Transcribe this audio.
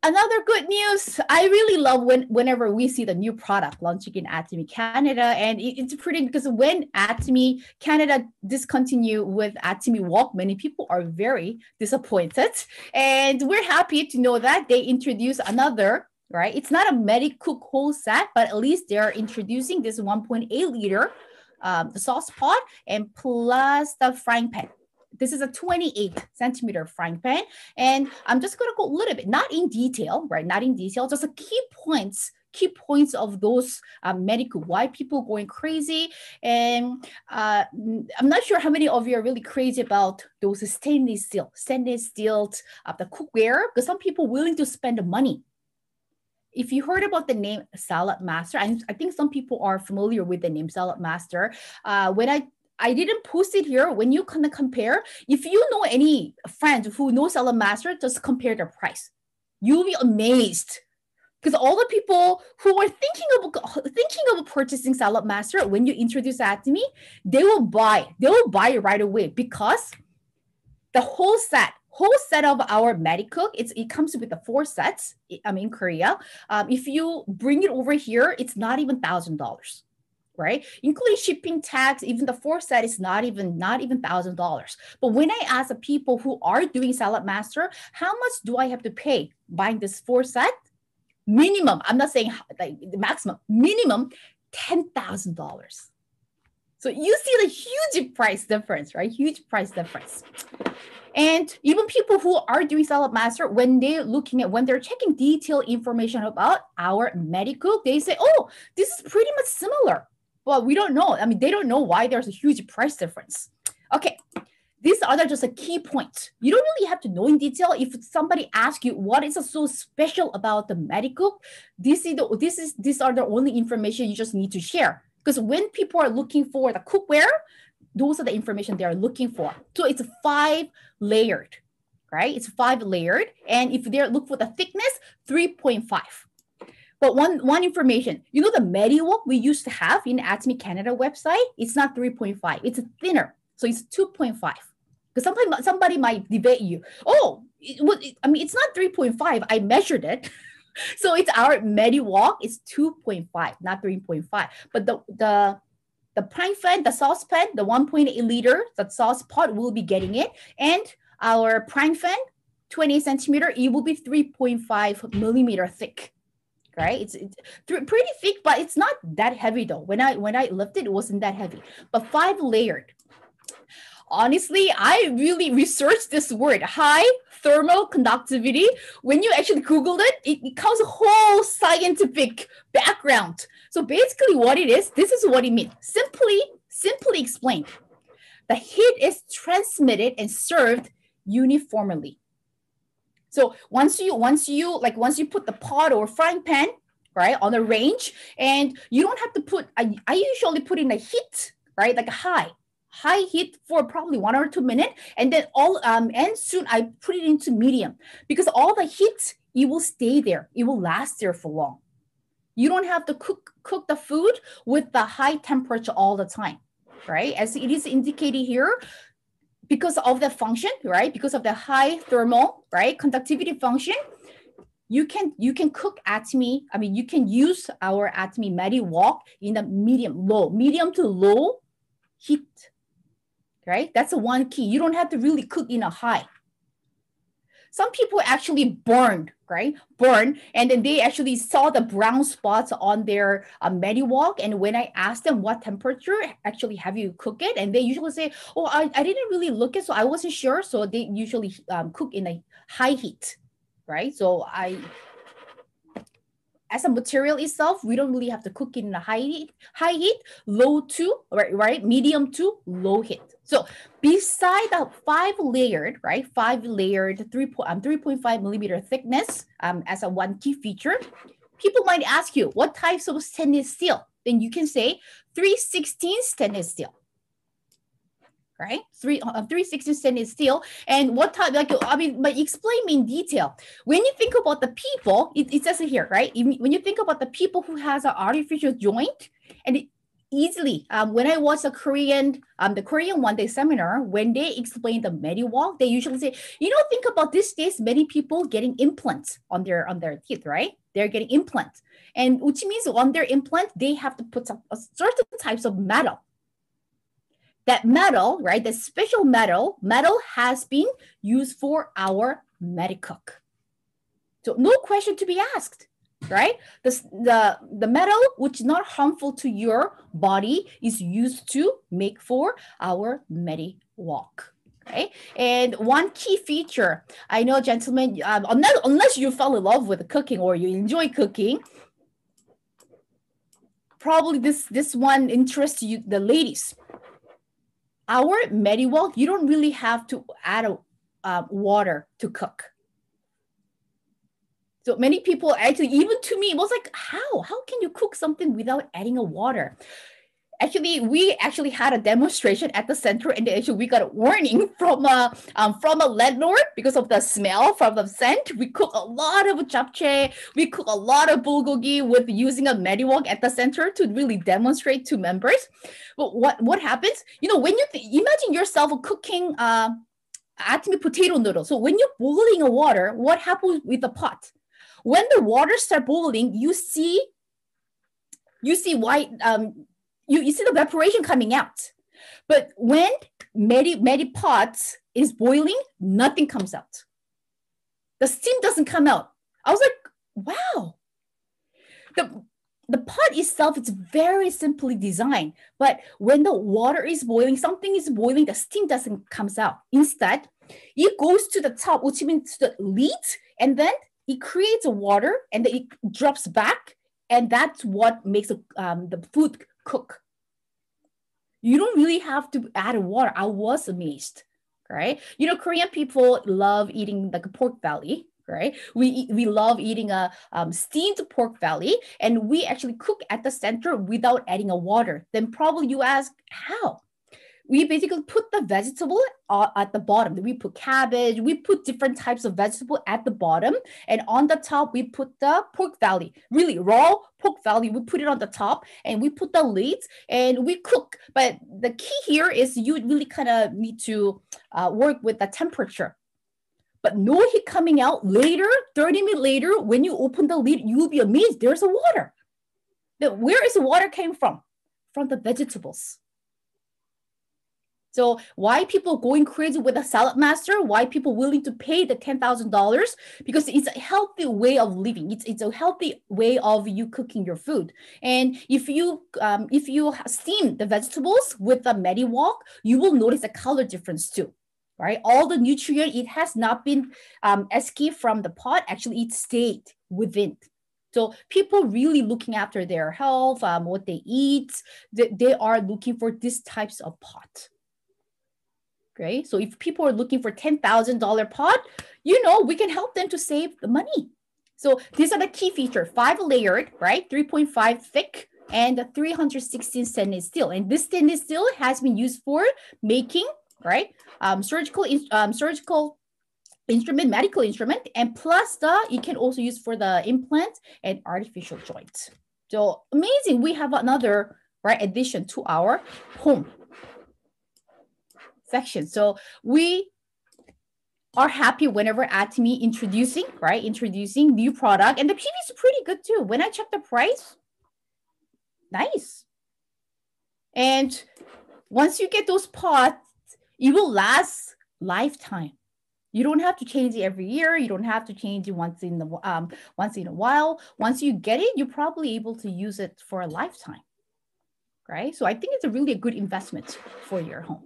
another good news. I really love whenever we see the new product launching in Atomy Canada, and it's pretty because when Atomy Canada discontinue with Atomy Walk, many people are very disappointed, and we're happy to know that they introduce another. Right, it's not a Medicook whole set, but at least they're introducing this 1.8 liter sauce pot and plus the frying pan. This is a 28 centimeter frying pan. And I'm just going to go a little bit, not in detail, right? Not in detail, just a key points of those Medicook, why people going crazy. And I'm not sure how many of you are really crazy about those stainless steel, the cookware, because some people willing to spend the money. If you heard about the name Salad Master, I think some people are familiar with the name Salad Master. When I didn't post it here, when you kind of compare, if you know any friends who know Salad Master, just compare their price. You'll be amazed. Because all the people who are thinking of purchasing Salad Master, when you introduce that to me, they will buy it right away because the whole set of our Medicook, it comes with the 4 sets. I'm in Korea. If you bring it over here, it's not even $1,000, right? Including shipping tax, even the 4 set is not even $1,000. But when I ask the people who are doing Salad Master, how much do I have to pay buying this 4 set? Minimum, I'm not saying like the maximum, minimum $10,000. So you see the huge price difference, right? Huge price difference. And even people who are doing Salad Master, when they're checking detailed information about our Medicook, they say, oh, this is pretty much similar. Well, we don't know. I mean, they don't know why there's a huge price difference. Okay, these are just a key points. You don't really have to know in detail. If somebody asks you what is so special about the Medicook, these are the only information you just need to share. Because when people are looking for the cookware, those are the information they are looking for. So it's 5 layered, right? It's 5 layered. And if they look for the thickness, 3.5. But one information, you know the Medicook we used to have in Atomy Canada website, it's not 3.5, it's thinner. So it's 2.5. Because somebody might debate you, oh, it's not 3.5, I measured it. So it's our Medicook, it's 2.5, not 3.5. But the frying pan, the saucepan, the 1.8 liter, the sauce pot will be getting it. And our frying pan, 20 centimeter, it will be 3.5 millimeter thick, right? It's pretty thick, but it's not that heavy though. When I lifted, it wasn't that heavy, but 5 layered. Honestly, I really researched this word, high thermal conductivity. When you actually Googled it, it comes a whole scientific background. So basically what it is, this is what it means. Simply explained, the heat is transmitted and served uniformly. So once you put the pot or frying pan, right, on a range, and you don't have to put, I usually put in a heat, right, like a high heat for probably 1 or 2 minutes, and then and soon I put it into medium because all the heat, it will stay there. It will last there for long. You don't have to cook the food with the high temperature all the time, right? As it is indicated here, because of the function, right? Because of the high thermal, right, conductivity function, you can cook Atomy. I mean, you can use our Atomy Medicook in the medium to low heat. Right? That's the one key. You don't have to really cook in a high. Some people actually burned, right? And then they actually saw the brown spots on their Medicook. And when I asked them what temperature actually have you cook it, and they usually say, oh, I didn't really look it, so I wasn't sure. So they usually cook in a high heat, right? So as a material itself, we don't really have to cook it in a high heat, low to, right, medium to low heat. So beside the 5 layered, right, 3.5 millimeter thickness as a one key feature, people might ask you, what types of stainless steel? Then you can say 316 stainless steel. Right? 316 stainless steel. And what type, but explain me in detail. When you think about the people, it says it here, right? When you think about the people who has an artificial joint, and easily. When I watch the Korean one-day seminar, when they explain the MediWalk, they usually say, think about these days, many people getting implants on their teeth, right? They're getting implants, and which means on their implant they have to put some certain types of metal. That metal, right? The special metal has been used for our Medicook. So no question to be asked, right? The metal, which is not harmful to your body, is used to make for our MediWalk. Okay, and one key feature, I know, gentlemen, unless you fell in love with cooking or you enjoy cooking, probably this one interests you, the ladies. Our MediWalk, you don't really have to add water to cook. So many people actually, even to me, it was like, how can you cook something without adding a water? Actually, we actually had a demonstration at the center, and actually we got a warning from a landlord because of the smell from the scent. We cook a lot of japchae, we cook a lot of bulgogi with using a MediWalk at the center to really demonstrate to members. But what happens? When you imagine yourself cooking Atomy potato noodles. So when you're boiling a water, what happens with the pot? When the water starts boiling, you see white. You see the evaporation coming out. But when Medi pot is boiling, nothing comes out. The steam doesn't come out. I was like, wow. The pot itself is very simply designed, but when the water is boiling, something is boiling, the steam doesn't comes out. Instead, it goes to the top, which means the lid, and then it creates a water, and then it drops back, and that's what makes the food cook. You don't really have to add water. I was amazed, right? Korean people love eating like a pork belly, right? We love eating a steamed pork belly, and we actually cook at the center without adding a water. Then probably you ask, how? We basically put the vegetable at the bottom. We put cabbage, we put different types of vegetable at the bottom, and on the top, we put the pork belly, really raw pork belly. We put it on the top, and we put the lids, and we cook. But the key here is you really kind of need to work with the temperature. But no heat coming out later, 30 minutes later, when you open the lid, you'll be amazed, there's a water. Now, where is the water came from? From the vegetables. So why people going crazy with a salad master? Why people willing to pay the $10,000? Because it's a healthy way of living. It's a healthy way of you cooking your food. And if you steam the vegetables with the MediWalk, you will notice a color difference too. Right? All the nutrient, it has not been escaped from the pot. Actually, it stayed within. So people really looking after their health, what they eat, they are looking for these types of pot. Okay, so if people are looking for $10,000 pot, we can help them to save the money. So these are the key features: 5-layered, right? 3.5 thick, and 316 stainless steel. And this stainless steel has been used for making, right, surgical instrument, medical instrument, and plus you can also use for the implant and artificial joints. So amazing. We have another addition to our home section. So we are happy whenever Atomy introducing new product, and the PV is pretty good too. When I check the price, nice. And once you get those pots, it will last lifetime. You don't have to change it every year. You don't have to change it once in a while. Once you get it, you're probably able to use it for a lifetime, right? So I think it's a really good investment for your home.